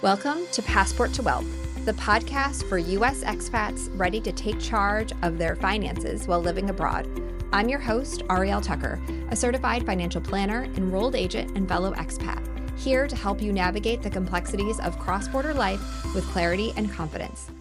Welcome to Passport to Wealth, the podcast for U.S. expats ready to take charge of their finances while living abroad. I'm your host, Arielle Tucker, a certified financial planner, enrolled agent, and fellow expat, here to help you navigate the complexities of cross-border life with clarity and confidence.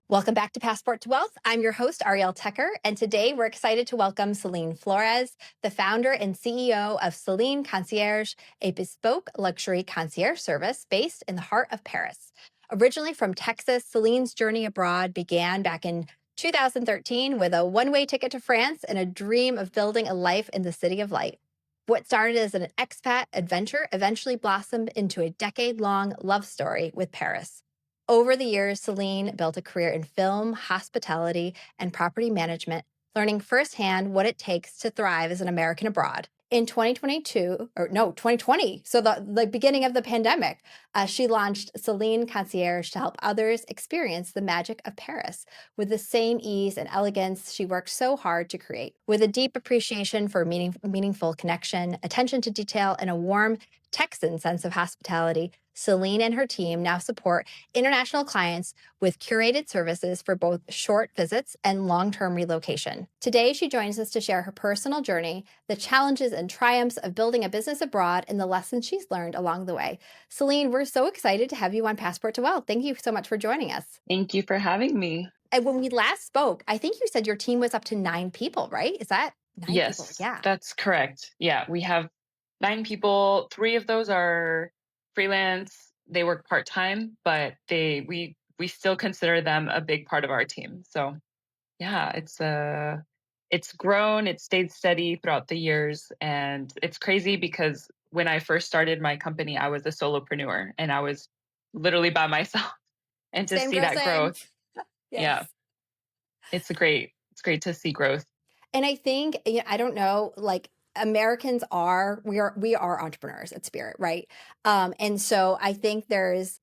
Welcome back to Passport to Wealth. I'm your host, Arielle Tucker, and today we're excited to welcome Céline Flores, the founder and CEO of Céline Concierge, a bespoke luxury concierge service based in the heart of Paris. Originally from Texas, Céline's journey abroad began back in 2013 with a one-way ticket to France and a dream of building a life in the City of Light. What started as an expat adventure eventually blossomed into a decade-long love story with Paris. Over the years, Céline built a career in film, hospitality, and property management, learning firsthand what it takes to thrive as an American abroad. In 2020, so the beginning of the pandemic, she launched Céline Concierge to help others experience the magic of Paris with the same ease and elegance she worked so hard to create. With a deep appreciation for meaningful connection, attention to detail, and a warm Texan sense of hospitality, Céline and her team now support international clients with curated services for both short visits and long-term relocation. Today, she joins us to share her personal journey, the challenges and triumphs of building a business abroad, and the lessons she's learned along the way. Céline, we're so excited to have you on Passport to Wealth. Thank you so much for joining us. Thank you for having me. And when we last spoke, I think you said your team was up to 9 people, right? Is that 9 people? Yes, Yeah. that's correct. Yeah, we have 9 people. 3 of those are freelance. They work part-time, but we still consider them a big part of our team. So yeah, it's grown, it's stayed steady throughout the years, and it's crazy because when I first started my company, I was a solopreneur and I was literally by myself. And to Same see girl, that same. growth, Yes. yeah, it's great to see growth. And I think, I don't know, like Americans we are entrepreneurs at Spirit, right? And so I think there's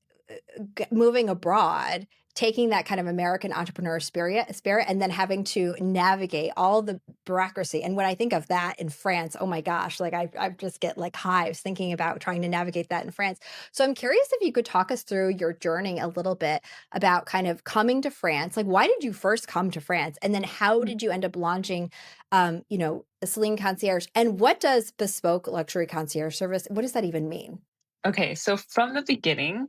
moving abroad, taking that kind of American entrepreneur spirit, and then having to navigate all the bureaucracy. And when I think of that in France, oh my gosh, like I just get like hives thinking about trying to navigate that in France. So I'm curious if you could talk us through your journey a little bit about kind of coming to France. Like, why did you first come to France? And then how did you end up launching, the Céline Concierge? And what does bespoke luxury concierge service, what does that even mean? Okay, so from the beginning,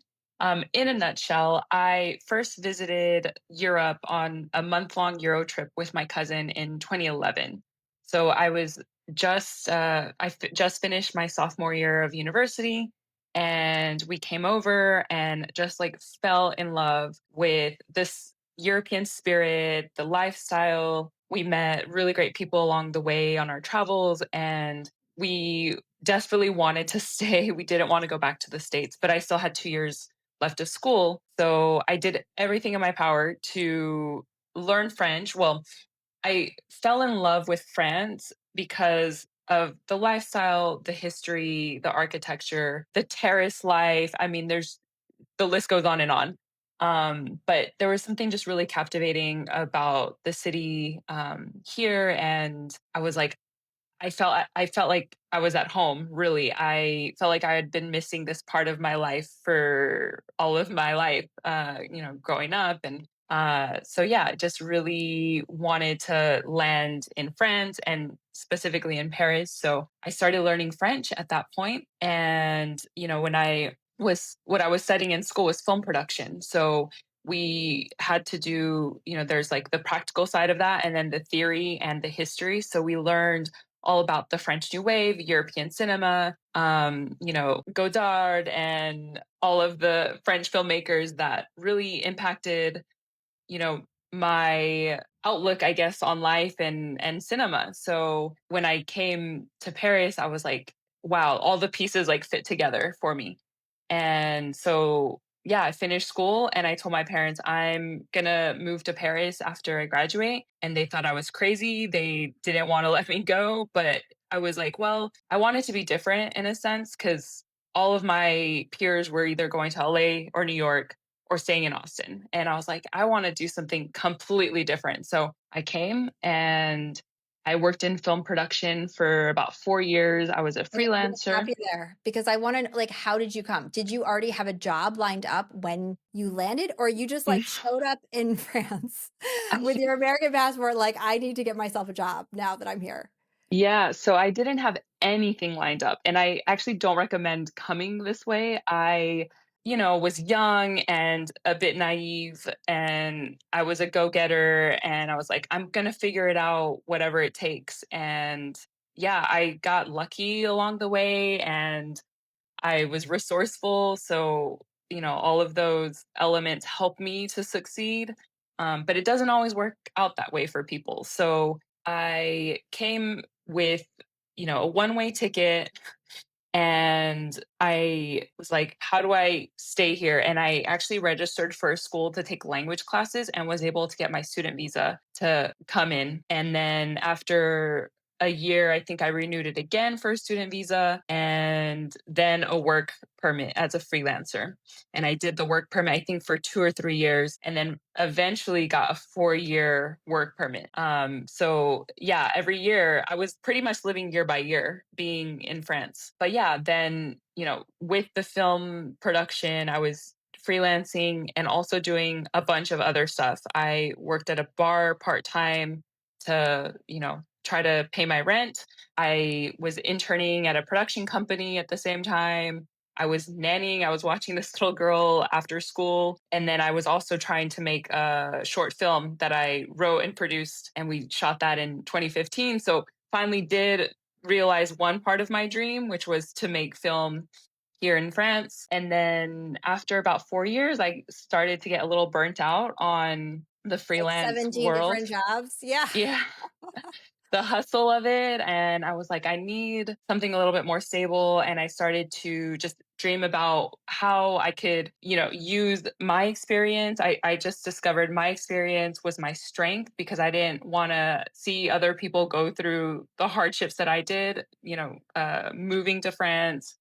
in a nutshell, I first visited Europe on a month-long Euro trip with my cousin in 2011. So I was just just finished my sophomore year of university, and we came over and just like fell in love with this European spirit, the lifestyle. We met really great people along the way on our travels, and we desperately wanted to stay. We didn't want to go back to the States, but I still had 2 years left of school. So I did everything in my power to learn French. Well, I fell in love with France because of the lifestyle, the history, the architecture, the terrace life. I mean, the list goes on and on. But there was something just really captivating about the city here. And I was like, I felt like I was at home, really. I felt like I had been missing this part of my life for all of my life, growing up. And so, yeah, I just really wanted to land in France and specifically in Paris. So I started learning French at that point. And, what I was studying in school was film production. So we had to do, there's like the practical side of that and then the theory and the history. So we learned all about the French New Wave, European cinema, Godard, and all of the French filmmakers that really impacted, my outlook, I guess, on life and cinema. So when I came to Paris, I was like, wow, all the pieces like fit together for me. And so, yeah, I finished school and I told my parents I'm going to move to Paris after I graduate. And they thought I was crazy. They didn't want to let me go. But I was like, well, I wanted to be different in a sense because all of my peers were either going to LA or New York or staying in Austin. And I was like, I want to do something completely different. So I came and I worked in film production for about 4 years. I was a Okay, I'm gonna stop freelancer. you there because I want to, like, how did you come? Did you already have a job lined up when you landed, or you just like showed up in France with your American passport? Like, I need to get myself a job now that I'm here. Yeah, so I didn't have anything lined up, and I actually don't recommend coming this way. I was young and a bit naive, and I was a go-getter, and I was like, I'm gonna figure it out, whatever it takes. And yeah, I got lucky along the way, and I was resourceful. So, all of those elements help me to succeed. But it doesn't always work out that way for people. So I came with, a one-way ticket, and I was like, how do I stay here? And I actually registered for a school to take language classes and was able to get my student visa to come in. And then after a year, I think I renewed it again for a student visa and then a work permit as a freelancer. And I did the work permit, I think, for 2 or 3 years, and then eventually got a 4 year work permit. So yeah, every year I was pretty much living year by year being in France. But yeah, then, with the film production, I was freelancing and also doing a bunch of other stuff. I worked at a bar part time to, try to pay my rent. I was interning at a production company at the same time. I was nannying. I was watching this little girl after school. And then I was also trying to make a short film that I wrote and produced. And we shot that in 2015. So finally did realize one part of my dream, which was to make film here in France. And then after about 4 years, I started to get a little burnt out on the Like freelance 17 world. different jobs. Yeah. Yeah. The hustle of it. And I was like, I need something a little bit more stable. And I started to just dream about how I could, use my experience. I just discovered my experience was my strength because I didn't want to see other people go through the hardships that I did, moving to France.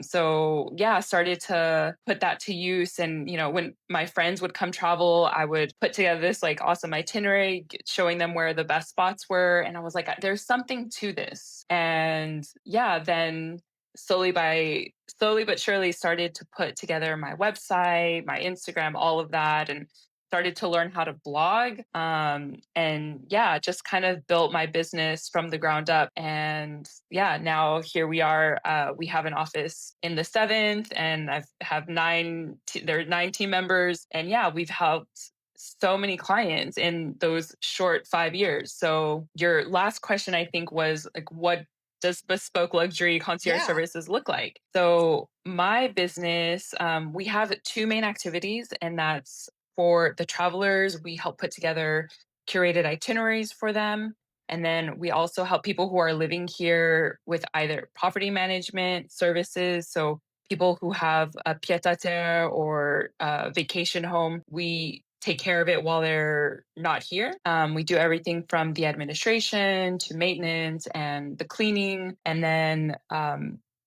So yeah, started to put that to use. And, when my friends would come travel, I would put together this like awesome itinerary, showing them where the best spots were. And I was like, there's something to this. And yeah, then slowly but surely started to put together my website, my Instagram, all of that. And started to learn how to blog. And yeah, just kind of built my business from the ground up. And yeah, now here we are. We have an office in the seventh, and I have there are 9 team members. And yeah, we've helped so many clients in those short 5 years. So your last question, I think, was like, what does bespoke luxury concierge Yeah. services look like? So my business, we have 2 main activities, and that's for the travelers. We help put together curated itineraries for them. And then we also help people who are living here with either property management services. So people who have a pied-à-terre or a vacation home, we take care of it while they're not here. We do everything from the administration to maintenance and the cleaning. And then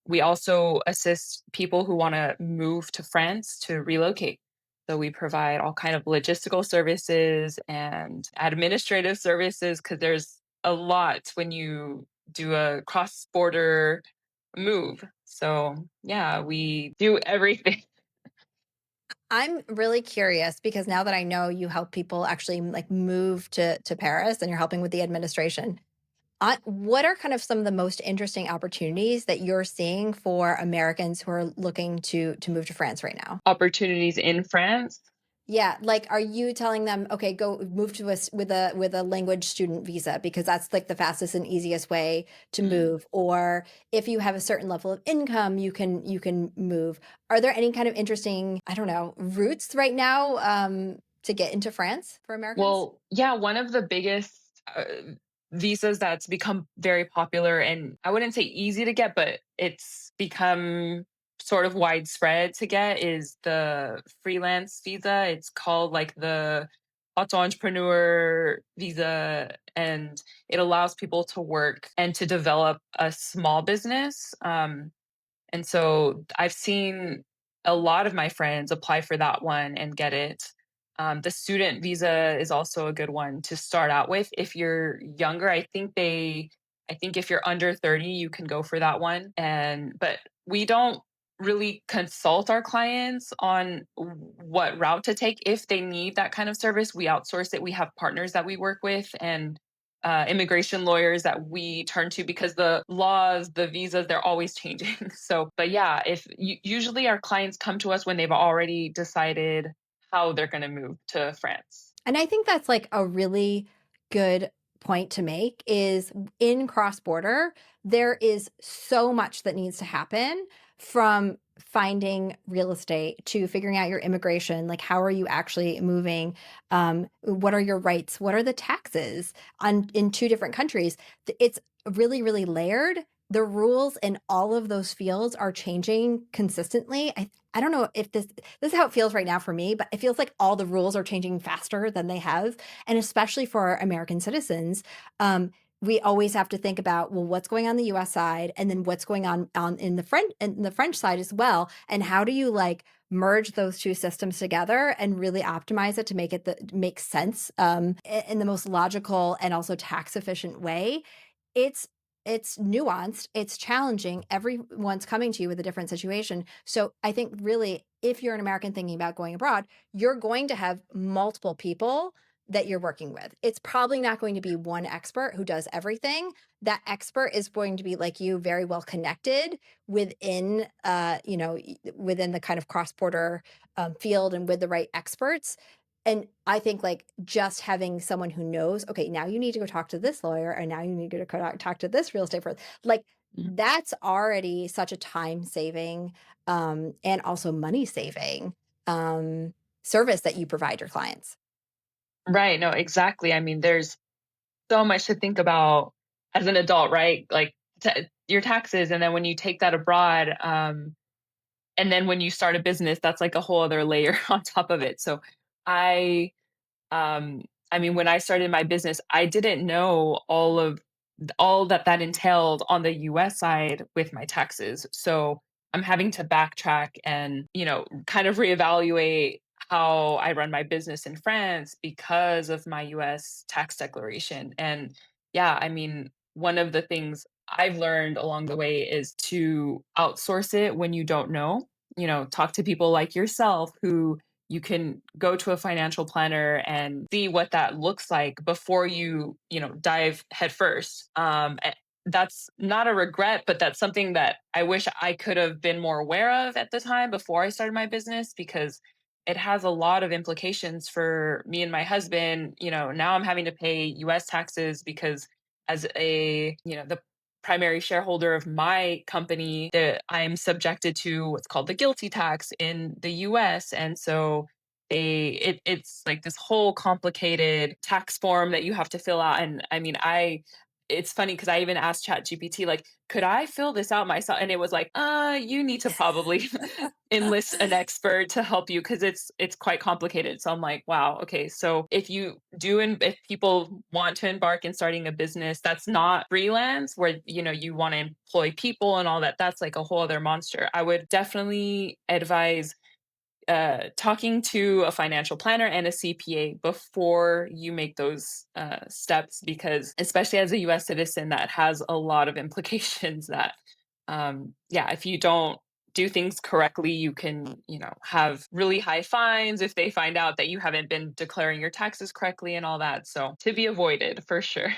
we also assist people who want to move to France to relocate. So we provide all kind of logistical services and administrative services because there's a lot when you do a cross-border move. So yeah, we do everything. I'm really curious because now that I know you help people actually like move to Paris and you're helping with the administration, what are kind of some of the most interesting opportunities that you're seeing for Americans who are looking to move to France right now? Opportunities in France. Yeah, like, are you telling them, okay, go move to us with a language student visa because that's like the fastest and easiest way to Mm. move? Or if you have a certain level of income, you can move. Are there any kind of interesting, I don't know, routes right now to get into France for Americans? Well, yeah, one of the biggest visas that's become very popular, and I wouldn't say easy to get, but it's become sort of widespread to get, is the freelance visa. It's called like the auto-entrepreneur visa, and it allows people to work and to develop a small business. And so I've seen a lot of my friends apply for that one and get it. The student visa is also a good one to start out with. If you're younger, I think if you're under 30, you can go for that one. But we don't really consult our clients on what route to take. If they need that kind of service, we outsource it. We have partners that we work with and immigration lawyers that we turn to because the laws, the visas, they're always changing. So, but yeah, if usually our clients come to us when they've already decided how they're going to move to France. And I think that's like a really good point to make is in cross-border, there is so much that needs to happen from finding real estate to figuring out your immigration, like how are you actually moving? What are your rights? What are the taxes in two different countries? It's really, really layered. The rules in all of those fields are changing consistently. I don't know if this is how it feels right now for me, but it feels like all the rules are changing faster than they have. And especially for American citizens, we always have to think about, well, what's going on the US side and then what's going on in the French side as well. And how do you like merge those two systems together and really optimize it to make it make sense in the most logical and also tax efficient way? It's it's nuanced, it's challenging. Everyone's coming to you with a different situation. So I think really, if you're an American thinking about going abroad, you're going to have multiple people that you're working with. It's probably not going to be one expert who does everything. That expert is going to be like you, very well connected within, within the kind of cross-border field and with the right experts. And I think like just having someone who knows, okay, now you need to go talk to this lawyer and now you need to go talk to this real estate person. Like Mhm. that's already such a time saving and also money saving service that you provide your clients. Right. No, exactly. I mean, there's so much to think about as an adult, right? Like your taxes. And then when you take that abroad, and then when you start a business, that's like a whole other layer on top of it. So I, um, I mean, when I started my business, I didn't know all that that entailed on the US side with my taxes. So I'm having to backtrack and, kind of reevaluate how I run my business in France because of my US tax declaration. And yeah, I mean, one of the things I've learned along the way is to outsource it when you don't know. Talk to people like yourself who you can go to a financial planner and see what that looks like before you dive headfirst. That's not a regret, but that's something that I wish I could have been more aware of at the time before I started my business because it has a lot of implications for me and my husband. Now I'm having to pay US taxes because as the primary shareholder of my company, that I'm subjected to what's called the GILTI tax in the US. And so it's like this whole complicated tax form that you have to fill out. And I mean, it's funny because I even asked ChatGPT, like, could I fill this out myself? And it was like, you need to probably enlist an expert to help you because it's quite complicated. So I'm like, wow, okay. So if people want to embark in starting a business that's not freelance, where you want to employ people and all that, that's like a whole other monster. I would definitely advise talking to a financial planner and a CPA before you make those steps, because especially as a US citizen, that has a lot of implications that, yeah, if you don't do things correctly, you can, have really high fines if they find out that you haven't been declaring your taxes correctly and all that. So to be avoided for sure.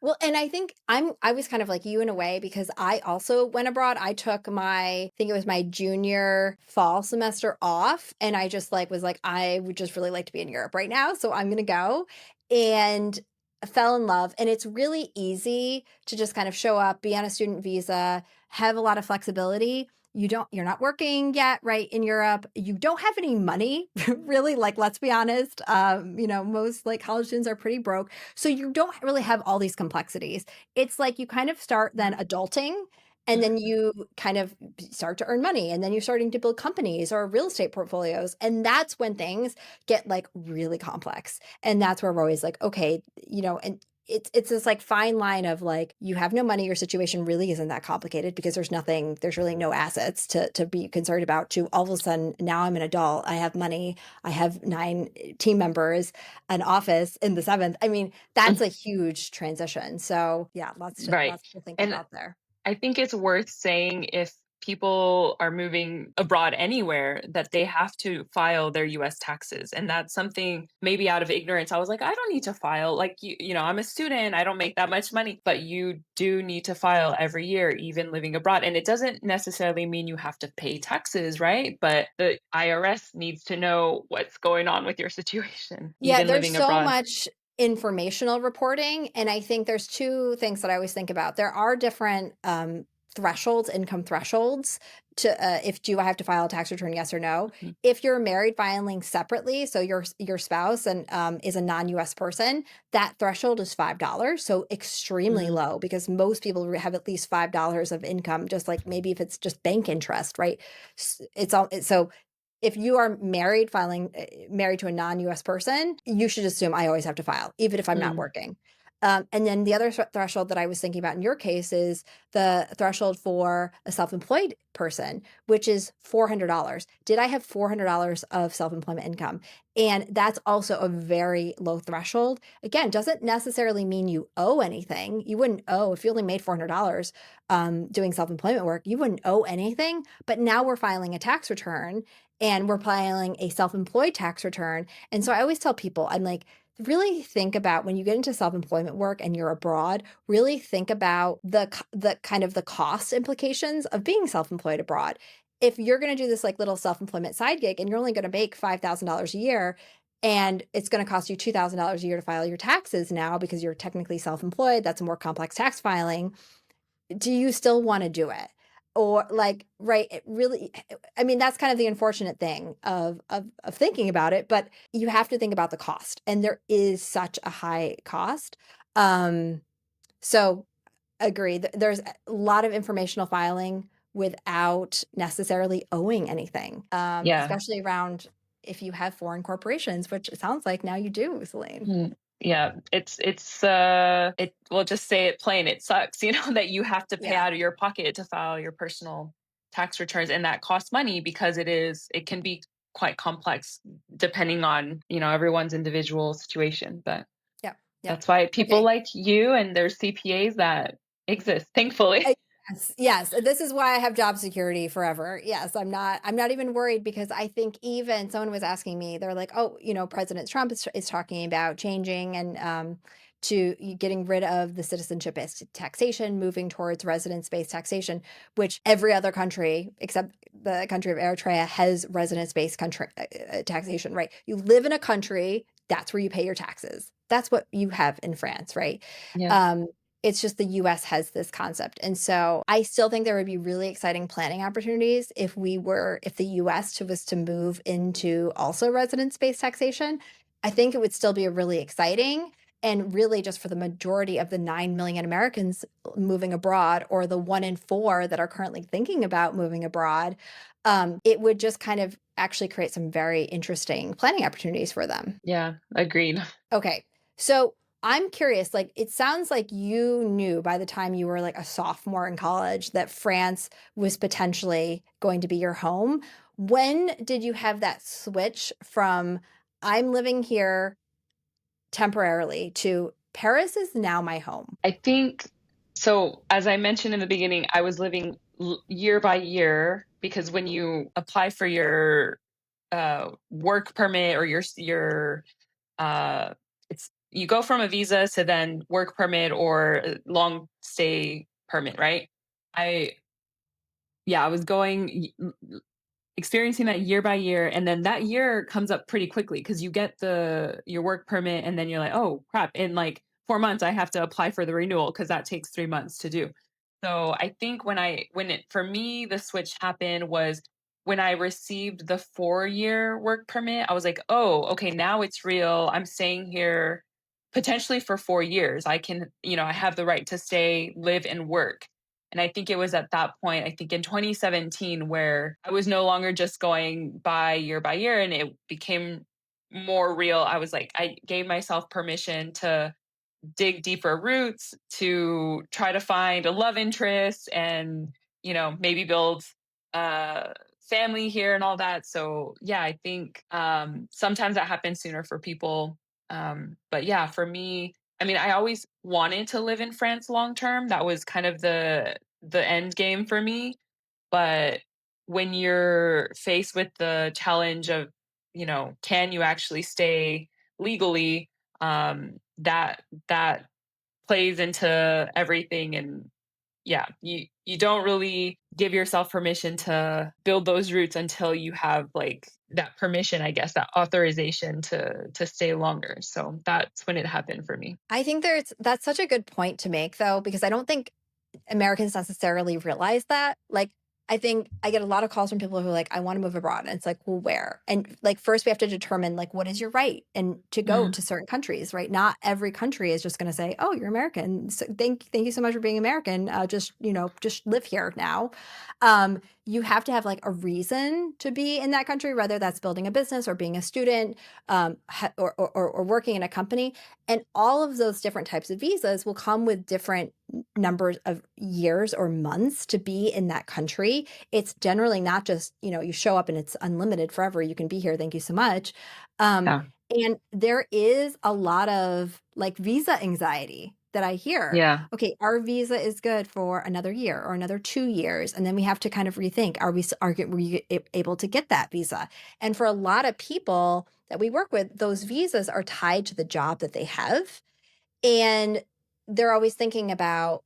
Well, and I think I was kind of like you in a way because I also went abroad. I took I think it was my junior fall semester off and I just like was like I would just really like to be in Europe right now, so I'm going to go. And I fell in love, and it's really easy to just kind of show up, be on a student visa, have a lot of flexibility. You're not working yet, right, in Europe. You don't have any money, really, like let's be honest. Most like college students are pretty broke. So you don't really have all these complexities. It's like you kind of start then adulting and then you kind of start to earn money and then you're starting to build companies or real estate portfolios. And that's when things get like really complex. And that's where we're always like, okay, and it's this like fine line of like, you have no money, your situation really isn't that complicated because there's really no assets to be concerned about, to all of a sudden, now I'm an adult, I have money, I have 9 team members, an office in the 7th. I mean, that's a huge transition. So yeah, Right. lots to think And about there. I think it's worth saying, if people are moving abroad anywhere, that they have to file their US taxes. And that's something, maybe out of ignorance, I was like, I don't need to file. Like, I'm a student, I don't make that much money, but you do need to file every year, even living abroad. And it doesn't necessarily mean you have to pay taxes, right? But the IRS needs to know what's going on with your situation, Yeah, even there's living so abroad. much informational reporting. And I think there's 2 things that I always think about. There are different thresholds, income thresholds to if do I have to file a tax return, yes or no. Mhm. If you're married, filing separately, so your spouse and is a non-US person, that threshold is $5. So extremely Mm, low, because most people have at least $5 of income, just like maybe if it's just bank interest, right? It's all so if you are married, married to a non-US person, you should assume I always have to file, even if I'm not mm, working. And then the other threshold that I was thinking about in your case is the threshold for a self-employed person, which is $400. Did I have $400 of self-employment income? And that's also a very low threshold. Again, doesn't necessarily mean you owe anything. You wouldn't owe if you only made $400 doing self-employment work. You wouldn't owe anything. But now we're filing a tax return, and we're filing a self-employed tax return. And so I always tell people, I'm like, really think about when you get into self-employment work and you're abroad, really think about the kind of the cost implications of being self-employed abroad. If you're going to do this like little self-employment side gig and you're only going to make $5,000 a year, and it's going to cost you $2,000 a year to file your taxes now because you're technically self-employed, that's a more complex tax filing. Do you still want to do it? Or like, right, it really, I mean, that's kind of the unfortunate thing of thinking about it, but you have to think about the cost, and there is such a high cost. Um, so agree. There's a lot of informational filing without necessarily owing anything, yeah. especially around if you have foreign corporations, which it sounds like now you do, Celine. Mm. Yeah, it we'll just say it plain, it sucks, that you have to pay Yeah. out of your pocket to file your personal tax returns, and that costs money because it can be quite complex depending on, everyone's individual situation. But Yep. Yep. that's why people Okay. like you and there's CPAs that exist, thankfully. Yes, yes. This is why I have job security forever. Yes, I'm not even worried, because I think even someone was asking me, they're like, "Oh, President Trump is talking about changing and to getting rid of the citizenship-based taxation, moving towards residence-based taxation, which every other country except the country of Eritrea has residence-based country taxation, right? You live in a country, that's where you pay your taxes. That's what you have in France, right? Yeah. Um, it's just the US has this concept. And so I still think there would be really exciting planning opportunities if the US was to move into also residence-based taxation. I think it would still be a really exciting, and really just for the majority of the 9 million Americans moving abroad, or the 1 in 4 that are currently thinking about moving abroad, it would just kind of actually create some very interesting planning opportunities for them. Yeah, agreed. Okay. So I'm curious, like, it sounds like you knew by the time you were like a sophomore in college that France was potentially going to be your home. When did you have that switch from I'm living here temporarily to Paris is now my home? I think so. As I mentioned in the beginning, I was living year by year, because when you apply for your work permit, or your uh, it's you go from a visa to then work permit or long stay permit, right? I Yeah, I was going experiencing that year by year, and then that year comes up pretty quickly because you get your work permit, and then you're like, oh crap, in like 4 months I have to apply for the renewal because that takes 3 months to do. So I think when it for me the switch happened was when I received the 4-year work permit. I was like, oh, okay, now it's real, I'm staying here potentially for 4 years. I can, I have the right to stay, live, and work. And I think it was at that point, I think in 2017, where I was no longer just going by year, and it became more real. I was like, I gave myself permission to dig deeper roots to try to find a love interest and, maybe build family here and all that. So yeah, I think sometimes that happens sooner for people. But yeah, for me, I mean, I always wanted to live in France long term. That was kind of the end game for me. But when you're faced with the challenge of, can you actually stay legally? That plays into everything. And yeah, you don't really give yourself permission to build those roots until you have like that permission, I guess, that authorization to stay longer. So that's when it happened for me. I think that's such a good point to make though, because I don't think Americans necessarily realize that. Like, I think I get a lot of calls from people who are like, I want to move abroad. And it's like, well, where? And like, first we have to determine like, what is your right and to go Mhm. to certain countries, right? Not every country is just going to say, oh, you're American. So thank you so much for being American. Just live here now. You have to have like a reason to be in that country, whether that's building a business or being a student, or working in a company. And all of those different types of visas will come with different numbers of years or months to be in that country. It's generally not just, you show up and it's unlimited forever. You can be here. Thank you so much. Um, Yeah. and there is a lot of like visa anxiety that I hear. Yeah. Okay, our visa is good for another year or another 2 years. And then we have to kind of rethink, were you able to get that visa? And for a lot of people that we work with, those visas are tied to the job that they have. And they're always thinking about,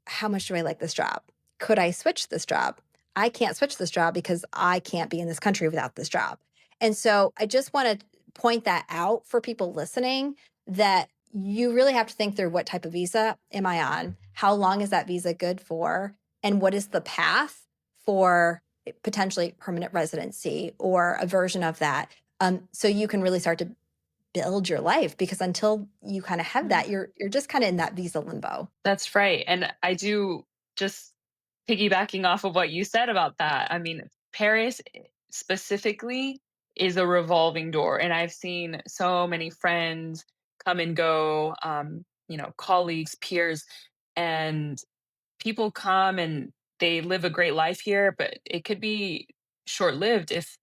how much do I like this job? Could I switch this job? I can't switch this job because I can't be in this country without this job. And so I just want to point that out for people listening, that you really have to think through, what type of visa am I on? How long is that visa good for? And what is the path for potentially permanent residency or a version of that? So you can really start to build your life, because until you kind of have that, you're just kind of in that visa limbo. That's right. And I do, just piggybacking off of what you said about that. I mean, Paris specifically is a revolving door. And I've seen so many friends come and go, colleagues, peers, and people come and they live a great life here, but it could be short lived if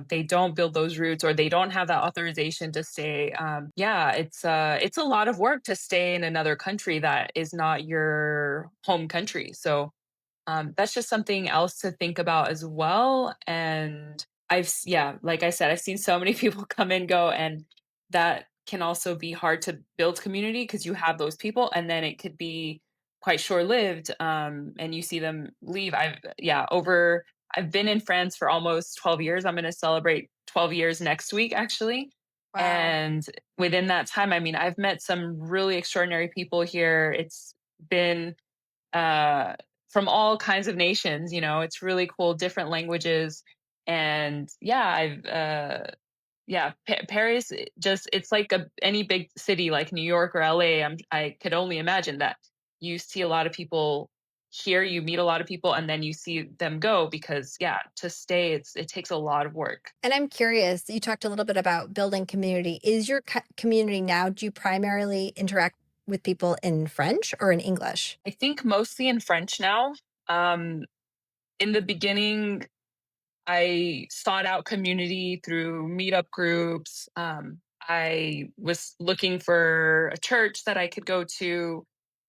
they don't build those roots or they don't have that authorization to stay. Yeah, it's a lot of work to stay in another country that is not your home country. So that's just something else to think about as well. And yeah, like I said, I've seen so many people come and go, and that can also be hard to build community because you have those people, and then it could be quite short lived. And you see them leave. I've been in France for almost 12 years. I'm going to celebrate 12 years next week, actually. Wow. And within that time, I mean, I've met some really extraordinary people here. It's been uh, from all kinds of nations. It's really cool, different languages. And yeah, Paris, it's like any big city like New York or LA. I could only imagine that you see a lot of people here, you meet a lot of people, and then you see them go because, yeah, to stay, it takes a lot of work. And I'm curious, you talked a little bit about building community. Is your community now, do you primarily interact with people in French or in English? I think mostly in French now. Um, in the beginning, I sought out community through meetup groups. I was looking for a church that I could go to.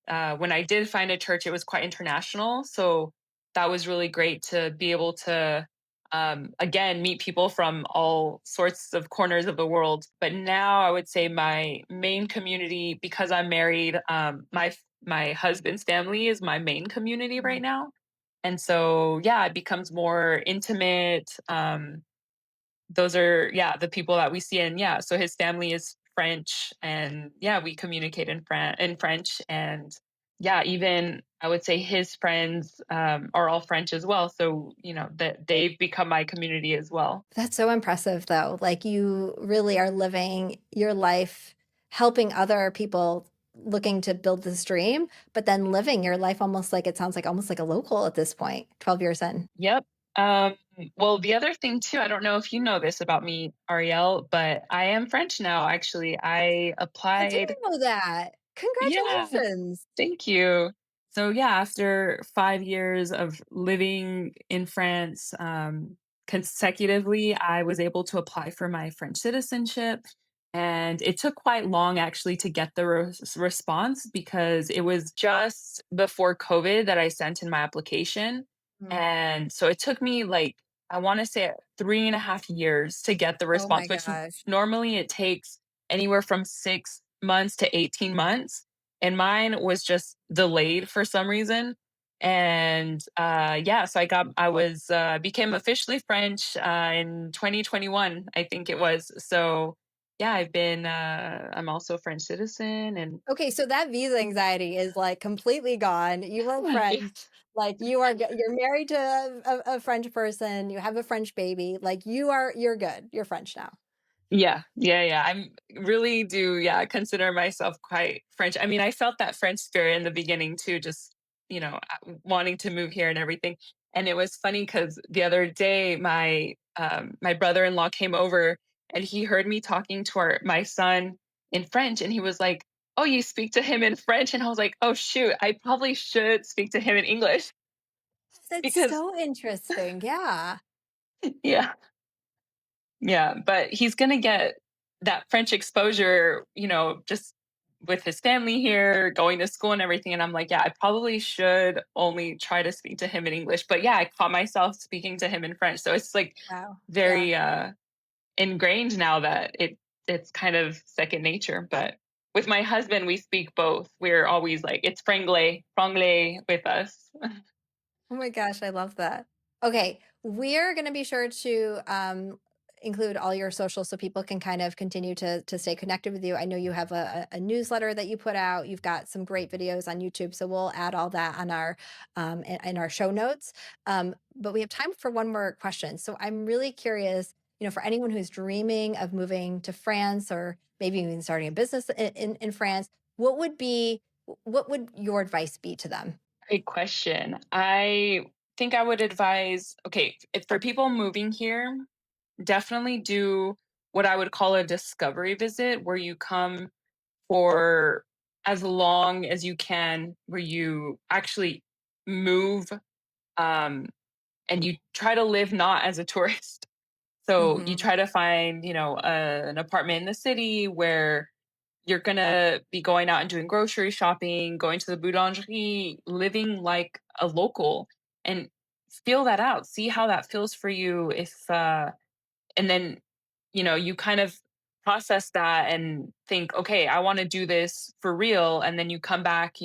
When I did find a church, it was quite international. So that was really great to be able to, again, meet people from all sorts of corners of the world. But now I would say my main community, because I'm married, my husband's family is my main community right now. And so, yeah, it becomes more intimate. Those are, yeah, the people that we see. And yeah, so his family is French, and yeah, we communicate in French. And yeah, even I would say his friends are all French as well. So, that they've become my community as well. That's so impressive, though. Like, you really are living your life helping other people looking to build this dream, but then living your life almost like, it sounds like almost like a local at this point, 12 years in. Yep. Um, well, the other thing too, I don't know if you know this about me, Ariel, but I am French now. Actually, I I didn't applied. know that. Yeah. Congratulations. Thank you. So yeah, after 5 years of living in France consecutively, I was able to apply for my French citizenship. And it took quite long actually to get the response because it was just before COVID that I sent in my application. Mm. And so it took me like, I want to say 3.5 years to get the Oh my response, which gosh. normally it takes anywhere from 6 months to 18 months, and mine was just delayed for some reason. And yeah, so I was became officially French in 2021, I think it was. So yeah, I'm also a French citizen, and Okay, so that visa anxiety is like completely gone. You were French, yes. like you're married to a French person, you have a French baby, like you're good. You're French now. Yeah, yeah, yeah. I'm really do, yeah, consider myself quite French. I mean, I felt that French spirit in the beginning too, just, wanting to move here and everything. And it was funny because the other day my brother-in-law came over and he heard me talking to my son in French, and he was like, "Oh, you speak to him in French?" And I was like, "Oh shoot, I probably should speak to him in English." That's Because so interesting. Yeah. yeah. Yeah, but he's gonna get that French exposure, just with his family here, going to school and everything. And I'm like, yeah, I probably should only try to speak to him in English. But yeah, I caught myself speaking to him in French. So it's like Wow. Yeah. very ingrained now that it's kind of second nature. But with my husband, we speak both. We're always like, it's franglais with us. Oh my gosh, I love that. Okay, we're going to be sure to include all your socials so people can kind of continue to stay connected with you. I know you have a newsletter that you put out. You've got some great videos on YouTube, so we'll add all that on our in our show notes. But we have time for one more question. So I'm really curious, for anyone who's dreaming of moving to France or maybe even starting a business in France, what would your advice be to them? Great question. I think I would advise, okay, if for people moving here, definitely do what I would call a discovery visit where you come for as long as you can, where you actually move um, and you try to live not as a tourist. So you Hmm. try to find, an apartment in the city where you're gonna be going out and doing grocery shopping, going to the boulangerie, living like a local, and feel that out. See how that feels for you. If and then you kind of process that and think, okay, I want to do this for real. And then you come back,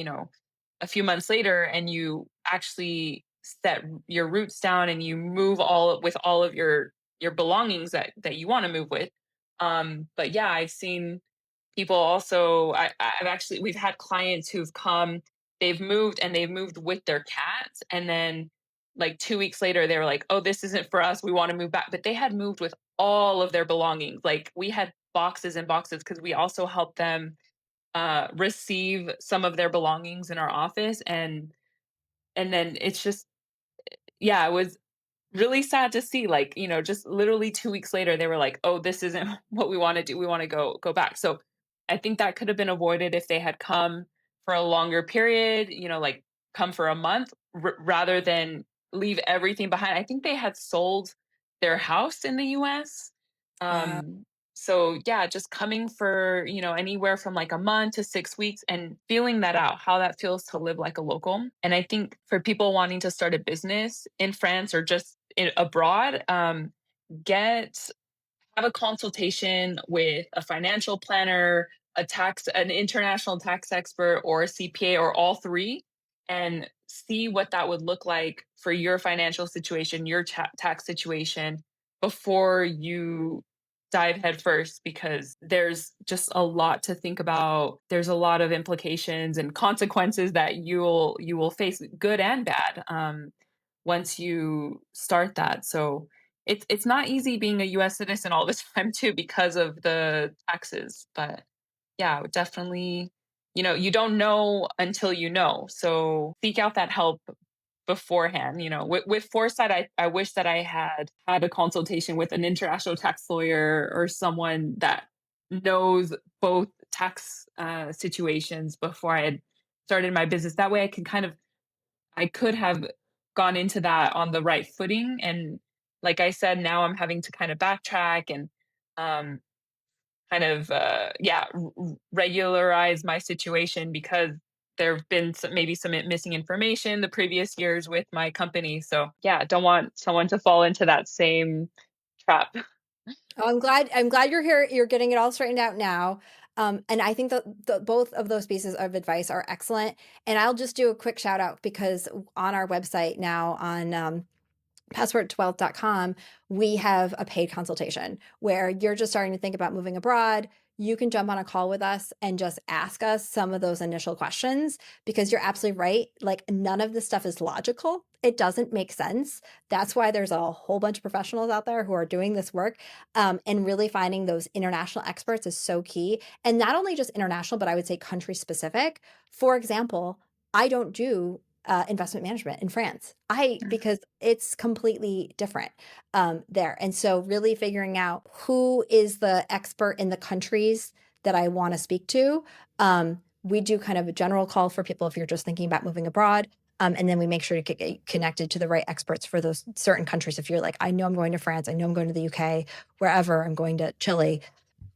a few months later, and you actually set your roots down and you move all of your belongings that you want to move with. But yeah, I've seen people also, I've actually, we've had clients who've come, they've moved with their cats, and then like 2 weeks later they were like, oh, this isn't for us, we want to move back. But they had moved with all of their belongings. Like we had boxes and boxes because we also helped them receive some of their belongings in our office. And then it's just, yeah, it was really sad to see, like, just literally 2 weeks later they were like, oh, this isn't what we want to do, we want to go back. So I think that could have been avoided if they had come for a longer period, like come for a month, rather than leave everything behind. I think they had sold their house in the US. Uh, So yeah, just coming for, anywhere from like a month to 6 weeks and feeling that out, how that feels to live like a local. And I think for people wanting to start a business in France or just abroad, get have a consultation with a financial planner, an international tax expert, or a CPA, or all three, and see what that would look like for your financial situation, your tax situation, before you dive headfirst, because there's just a lot to think about. There's a lot of implications and consequences that you will face, good and bad, once you start that. So it's not easy being a US citizen all this time too because of the taxes. But yeah, definitely, you don't know until you know. So seek out that help beforehand. With foresight, I wish that I had a consultation with an international tax lawyer or someone that knows both tax situations before I had started my business. That way I could have gone into that on the right footing. And like I said, now I'm having to kind of backtrack and um, regularize my situation because there have been maybe some missing information the previous years with my company. So yeah, don't want someone to fall into that same trap. Oh, I'm glad you're here. You're getting it all straightened out now. And I think that both of those pieces of advice are excellent. And I'll just do a quick shout out because on our website now on passport2wealth.com, we have a paid consultation where you're just starting to think about moving abroad. You can jump on a call with us and just ask us some of those initial questions because you're absolutely right. Like none of this stuff is logical. It doesn't make sense. That's why there's a whole bunch of professionals out there who are doing this work. And really finding those international experts is so key. And not only just international, but I would say country specific. For example, I don't do investment management in France. Because it's completely different there. And so really figuring out who is the expert in the countries that I want to speak to. We do kind of a general call for people if you're just thinking about moving abroad. And then we make sure to get connected to the right experts for those certain countries. If you're like, I know I'm going to France, I know I'm going to the UK, wherever, I'm going to Chile,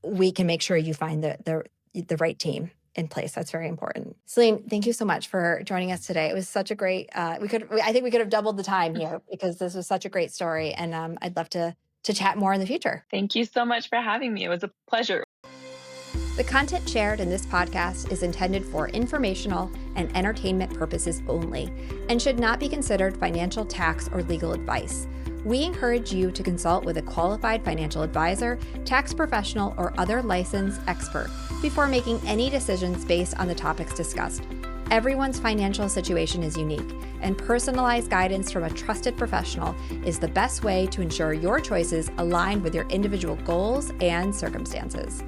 we can make sure you find the right team in place. That's very important. Céline, thank you so much for joining us today. It was such a great, I think we could have doubled the time here because this was such a great story. And I'd love to chat more in the future. Thank you so much for having me. It was a pleasure. The content shared in this podcast is intended for informational and entertainment purposes only and should not be considered financial, tax, or legal advice. We encourage you to consult with a qualified financial advisor, tax professional, or other licensed expert before making any decisions based on the topics discussed. Everyone's financial situation is unique, and personalized guidance from a trusted professional is the best way to ensure your choices align with your individual goals and circumstances.